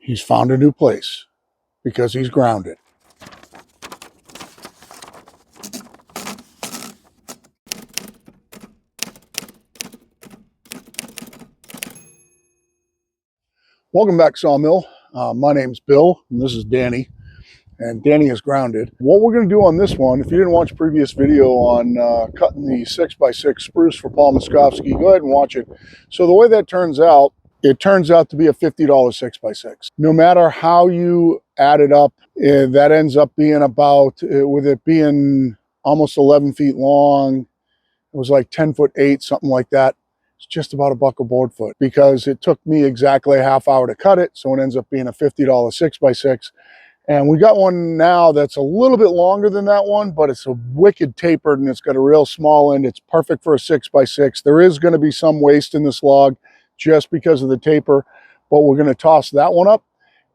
He's found a new place because he's grounded. Welcome back, Sawmill. My name's Bill, and this is Danny. And Danny is grounded. What we're going to do on this one, if you didn't watch a previous video on cutting the 6x6 spruce for Paul Miskovsky, go ahead and watch it. So the way that turns out, it turns out to be a $50 6x6. No matter how you add it up, that ends up being about, with it being almost 11 feet long, it was like 10'8", something like that. It's just about $1 a board foot because it took me exactly a half hour to cut it. So it ends up being a $50 6x6. And we got one now that's a little bit longer than that one, but it's a wicked tapered and it's got a real small end. It's perfect for a 6x6. There is going to be some waste in this log just because of the taper, but we're going to toss that one up.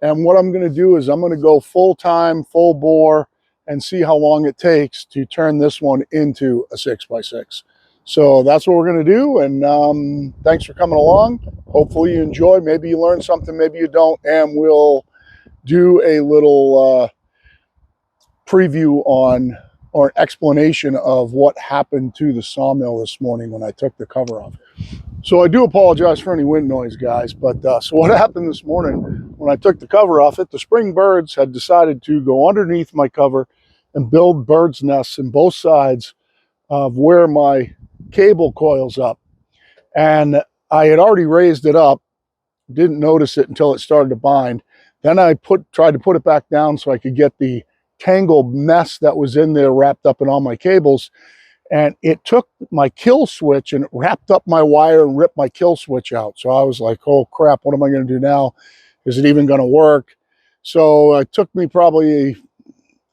And what I'm going to do is I'm going to go full time, full bore, and see how long it takes to turn this one into a 6x6. So that's what we're going to do. And thanks for coming along. Hopefully you enjoy. Maybe you learn something, maybe you don't, and we'll do a little preview on or explanation of what happened to the sawmill this morning when I took the cover off. So I do apologize for any wind noise, guys, but so what happened this morning when I took the cover off it, the spring birds had decided to go underneath my cover and build birds' nests in both sides of where my cable coils up. And I had already raised it up, didn't notice it until it started to bind. Then I tried to put it back down so I could get the tangled mess that was in there wrapped up in all my cables. And it took my kill switch and it wrapped up my wire and ripped my kill switch out. So I was like, oh crap, what am I going to do now? Is it even going to work? So it took me probably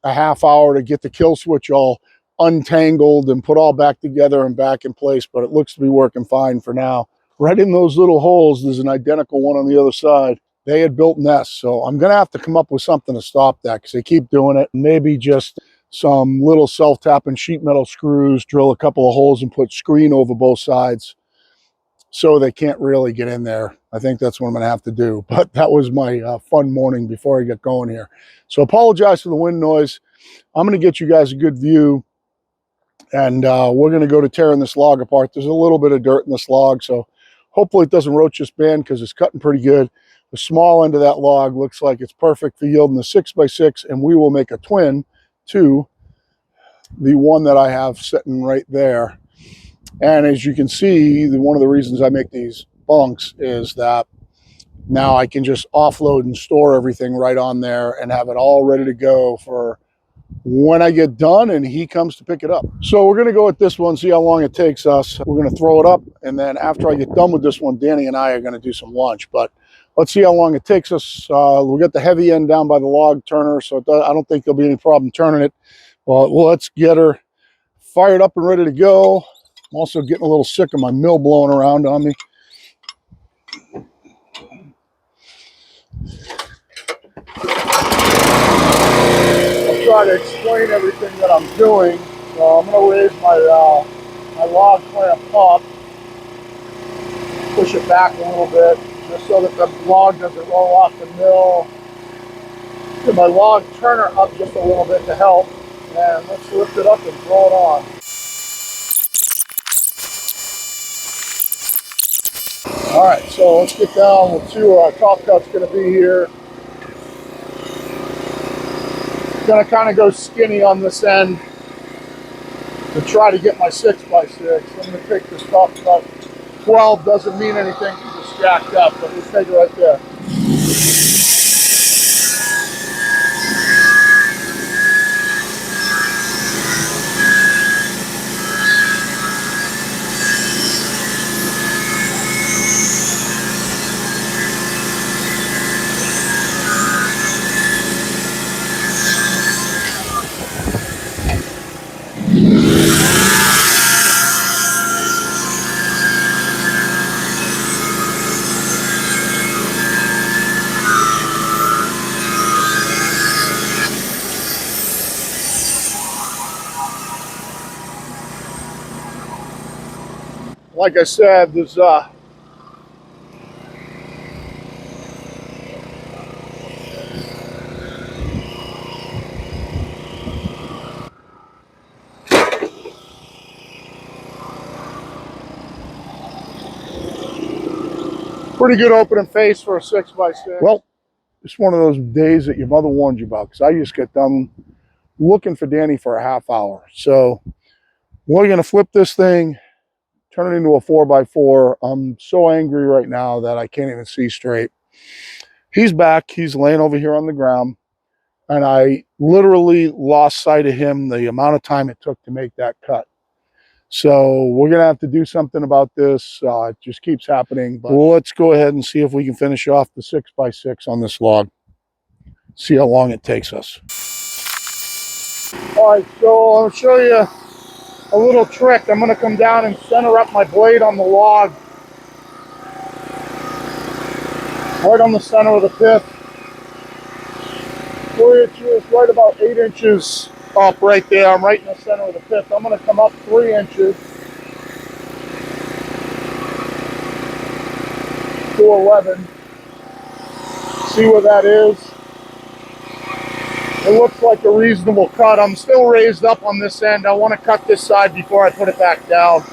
a half hour to get the kill switch all untangled and put all back together and back in place, but it looks to be working fine for now. Right in those little holes, there's an identical one on the other side. They had built nests, so I'm going to have to come up with something to stop that because they keep doing it. Maybe just some little self-tapping sheet metal screws, drill a couple of holes and put screen over both sides so they can't really get in there. I think that's what I'm going to have to do. But that was my fun morning before I get going here. So apologize for the wind noise. I'm going to get you guys a good view, and we're going to go to tearing this log apart. There's a little bit of dirt in this log, so hopefully it doesn't roach this band because it's cutting pretty good. The small end of that log looks like it's perfect for yielding the 6x6, and we will make a twin to the one that I have sitting right there. And as you can see, one of the reasons I make these bunks is that now I can just offload and store everything right on there and have it all ready to go for when I get done and he comes to pick it up. So we're going to go with this one, see how long it takes us. We're going to throw it up, and then after I get done with this one, Danny and I are going to do some lunch. But let's see how long it takes us. We'll get the heavy end down by the log turner, so I don't think there'll be any problem turning it. Well, let's get her fired up and ready to go. I'm also getting a little sick of my mill blowing around on me. I'll try to explain everything that I'm doing. So I'm going to raise my my log clamp up, push it back a little bit, just so that the log doesn't roll off the mill. Get my log turner up just a little bit to help, and let's lift it up and throw it on. All right, so let's get down. We'll see where our top cut's going to be here. Going to kind of go skinny on this end to try to get my 6x6. I'm going to take this top cut. 12 doesn't mean anything because it's jacked up, but let's take it right there. Like I said, there's Pretty good opening face for a 6x6. Well, it's one of those days that your mother warned you about, because I just got done looking for Danny for a half hour. So we're going to flip this thing, turn it into a 4x4. I'm so angry right now that I can't even see straight. He's back. He's laying over here on the ground, and I literally lost sight of him the amount of time it took to make that cut. So we're going to have to do something about this. It just keeps happening. But let's go ahead and see if we can finish off the 6x6 on this log. See how long it takes us. All right, so I'll show you a little trick. I'm going to come down and center up my blade on the log, right on the center of the pith. 4 inches, right about 8 inches up right there. I'm right in the center of the pith. I'm going to come up 3 inches to 11. See where that is. It looks like a reasonable cut. I'm still raised up on this end. I want to cut this side before I put it back down.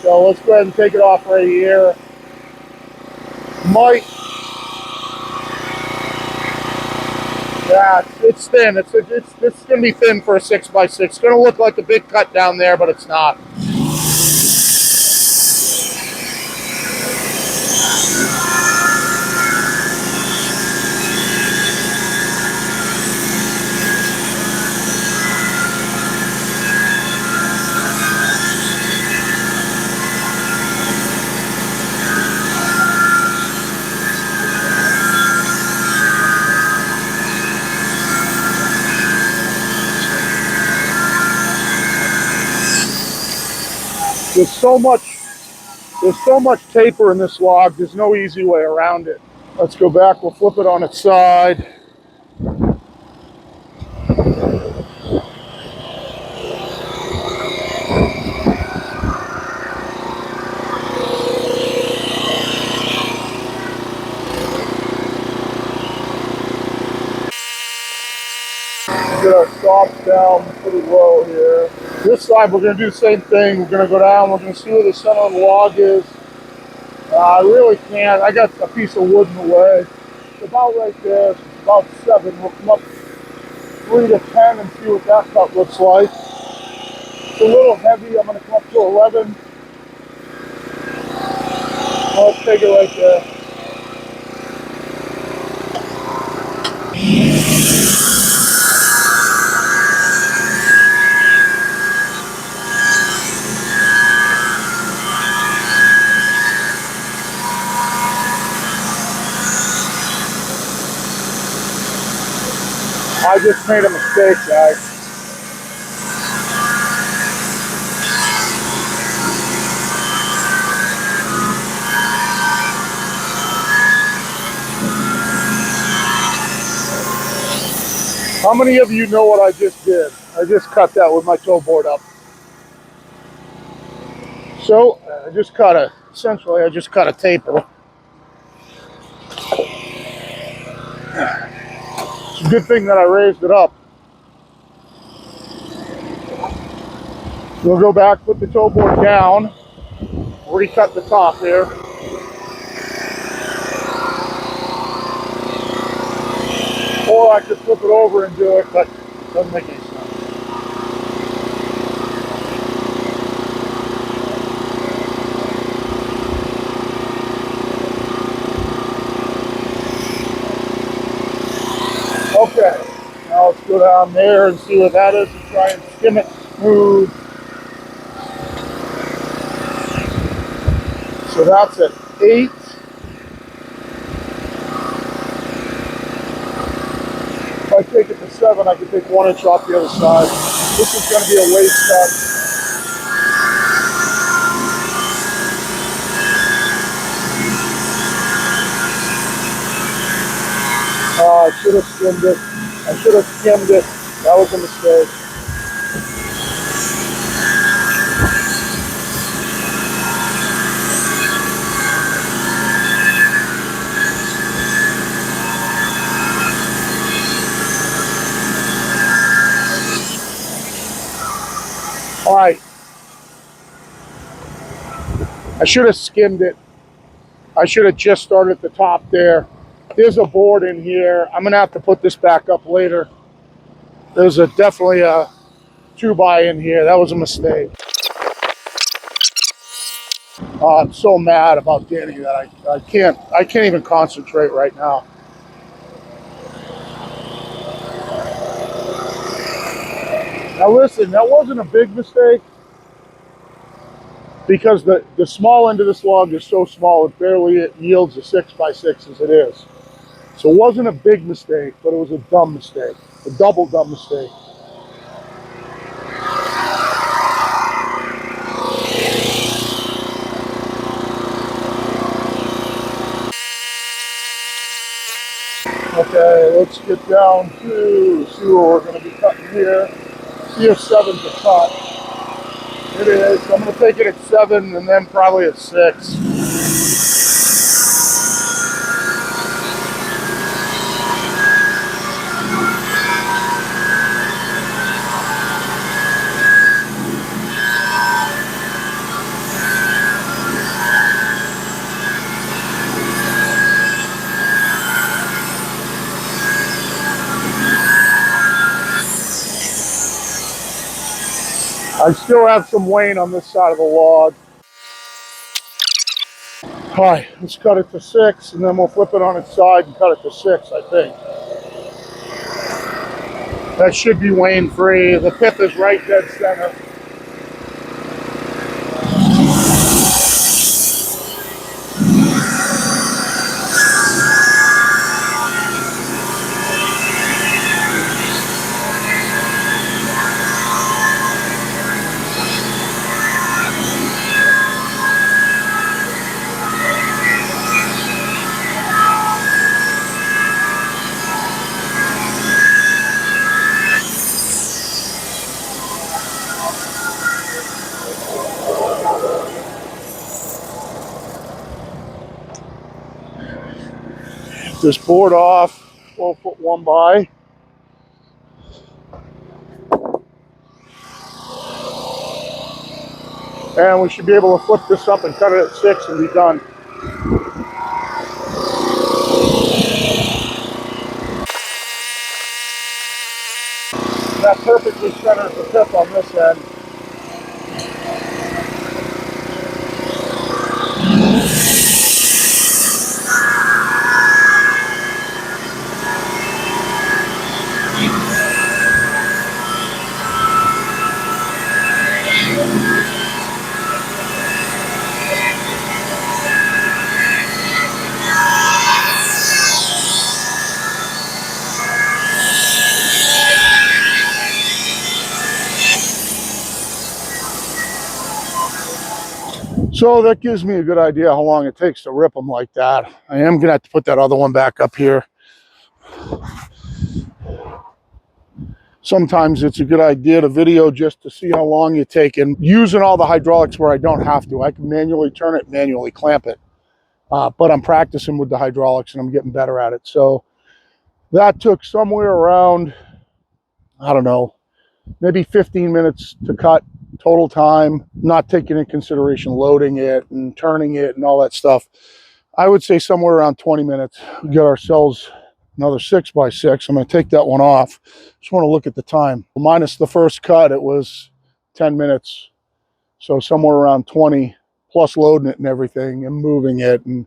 So let's go ahead and take it off right here. Yeah, it's thin. It's going to be thin for a 6x6. It's going to look like a big cut down there, but it's not. There's so much taper in this log, there's no easy way around it. Let's go back, we'll flip it on its side. Get our stops down pretty low here. This side we're going to do the same thing. We're going to go down, we're going to see where the center of the log is. I really can't. I got a piece of wood in the way. It's about right there. It's about 7. We'll come up 3 to 10 and see what that cut looks like. It's a little heavy. I'm going to come up to 11. Let's take it right there. I just made a mistake, guys. How many of you know what I just did? I just cut that with my toe board up. So essentially I just cut a taper. It's a good thing that I raised it up. We'll go back, put the toe board down, recut the top here. Or I could flip it over and do it, but it doesn't make any sense. Okay, now let's go down there and see what that is and try and skim it smooth. So that's at 8. If I take it to 7, I can take 1 inch off the other side. This is going to be a waste cut. I should have skimmed it. That was a mistake. All right. I should have skimmed it. I should have just started at the top there. There's a board in here. I'm gonna have to put this back up later. There's definitely a 2x in here. That was a mistake. I'm so mad about Danny that I can't even concentrate right now. Now listen, that wasn't a big mistake because the small end of this log is so small it barely yields a 6x6 as it is. So it wasn't a big mistake, but it was a dumb mistake, a double dumb mistake. Okay, let's get down to see what we're going to be cutting here. See if 7's a cut. It is. I'm going to take it at 7 and then probably at 6. I still have some weight on this side of the log. All right, let's cut it to 6 and then we'll flip it on its side and cut it to 6, I think. That should be wane free. The pith is right dead center. This board off, 12-foot 1x. And we should be able to flip this up and cut it at 6 and be done. That perfectly centers the tip on this end. So that gives me a good idea how long it takes to rip them like that. I am going to have to put that other one back up here. Sometimes it's a good idea to video just to see how long you take, and using all the hydraulics where I don't have to. I can manually turn it, manually clamp it. But I'm practicing with the hydraulics and I'm getting better at it. So that took somewhere around, I don't know, maybe 15 minutes to cut total time, not taking into consideration loading it and turning it and all that stuff. I would say somewhere around 20 minutes. We got ourselves another 6x6. I'm going to take that one off. Just want to look at the time. Minus the first cut, it was 10 minutes. So somewhere around 20 plus loading it and everything and moving it. And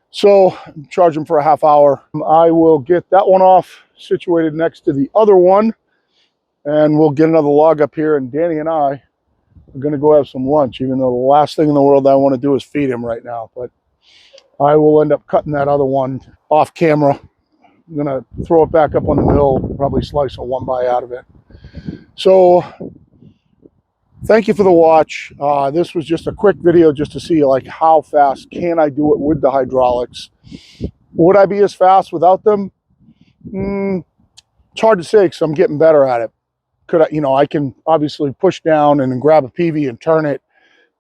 so I'm charging for a half hour. I will get that one off situated next to the other one. And we'll get another log up here, and Danny and I are going to go have some lunch, even though the last thing in the world I want to do is feed him right now. But I will end up cutting that other one off camera. I'm going to throw it back up on the mill, probably slice a 1x out of it. So thank you for the watch. This was just a quick video just to see like how fast can I do it with the hydraulics. Would I be as fast without them? It's hard to say because I'm getting better at it. Could I, I can obviously push down and grab a PV and turn it,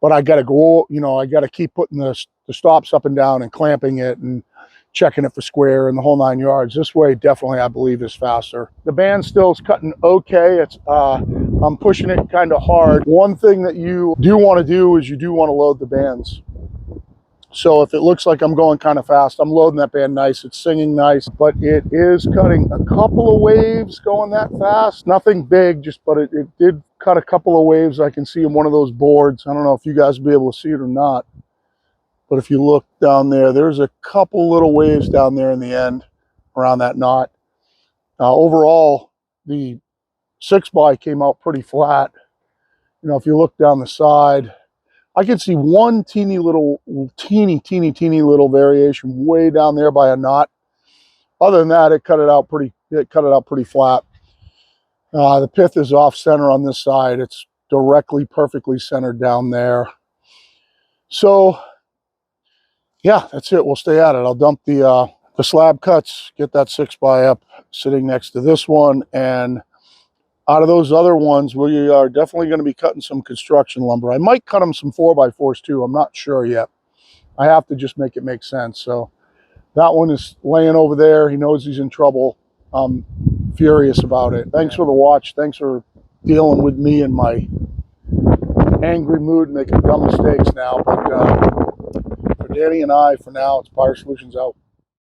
but I got to go, I got to keep putting the stops up and down and clamping it and checking it for square and the whole 9 yards. This way definitely I believe is faster. The band still is cutting okay. It's I'm pushing it kind of hard. One thing that you do want to do is you do want to load the bands. So if it looks like I'm going kind of fast, I'm loading that band nice. It's singing nice, but it is cutting a couple of waves going that fast. Nothing big, but it did cut a couple of waves. I can see in one of those boards. I don't know if you guys will be able to see it or not, but if you look down there, there's a couple little waves down there in the end around that knot. Overall, the 6x came out pretty flat. You know, if you look down the side, I can see one teeny little variation way down there by a knot. Other than that, it cut it out pretty flat. The pith is off center on this side. It's directly perfectly centered down there. So yeah, that's it. We'll stay at it. I'll dump the slab cuts, get that 6x up sitting next to this one, and out of those other ones, we are definitely going to be cutting some construction lumber. I might cut them some 4x4s too. I'm not sure yet. I have to just make it make sense. So that one is laying over there. He knows he's in trouble. I'm furious about it. Thanks for the watch. Thanks for dealing with me and my angry mood, making dumb mistakes now. But for Danny and I, for now, it's Buyer Solutions out.